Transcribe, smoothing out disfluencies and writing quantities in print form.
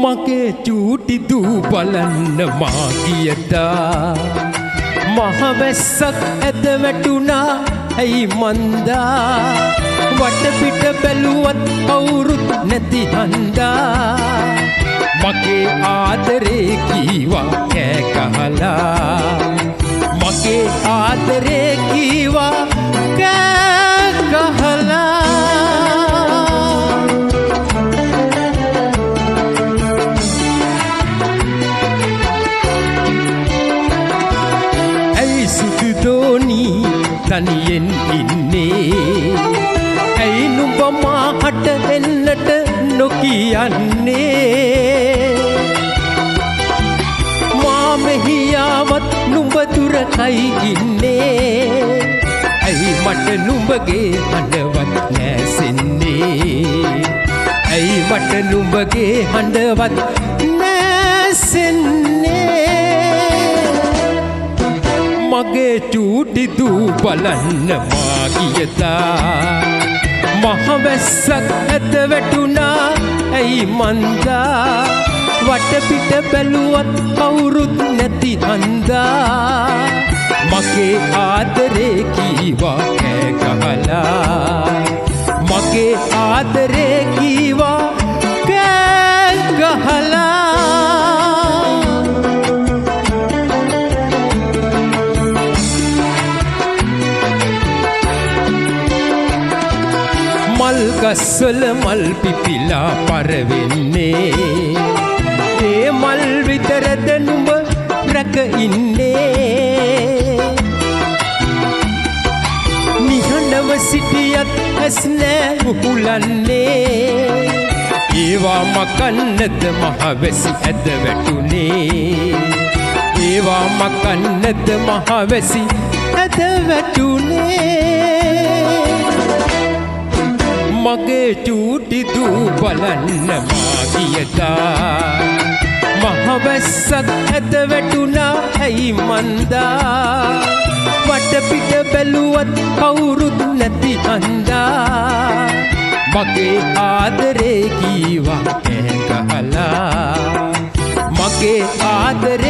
මගේ චූටි දූ බලන්න මා ගියදා මහවැස්සක් ඇද වැටුණා ඇයි මන්දා වටපිට බැලුවත් කවුරුත් නැති හන්දා මගේ ආදරේ කීවා කෑ ගහලා මගේ ආදරේ කීවා කෑ ගහලා තනියෙන් ඉන්නේ ඇයි නුඹ මාහට එන්නට නොකියන්නේ මා මෙහි ආවත් නුඹ දුරකයි ඉන්නේ ඇයි මට නුඹගේ හඬවත් නැසෙන්නේ ඇයි මට නුඹගේ හඬවත් නැසෙන්නේ මගේ චූටි දූ බලන්න මා ගියදා මහවැස්සක් ඇද වැටුණා ඇයි මන්දා වටපිට බැලුවත් කවුරුත් නැති හන්දා මගේ ආදරේ කීවා කෑ ගහලා මගේ ආදරේ කීවා කෑ ගහලා මල් ගස්වල මල් පිපිලා පරවෙන්නේ ඒ මල් විතරද නුඹ රැක ඉන්නේ නිහඬව සිටියත් ඇස් නෑ උහුලන්නේ ඒවා මකන්නද මහවැසි ඇද වැටුනේ ඒවා මකන්නද මහවැසි ඇද වැටුනේ මගේ චූටි දූ බලන්න මා ගියදා මහවැස්සක් ඇද වැටුණා ඇයි මන්දා වටපිට බැලුවත් කවුරුත් නැති හන්දා මගේ ආදරේ කීවා කෑ ගහලා මගේ ආදරේ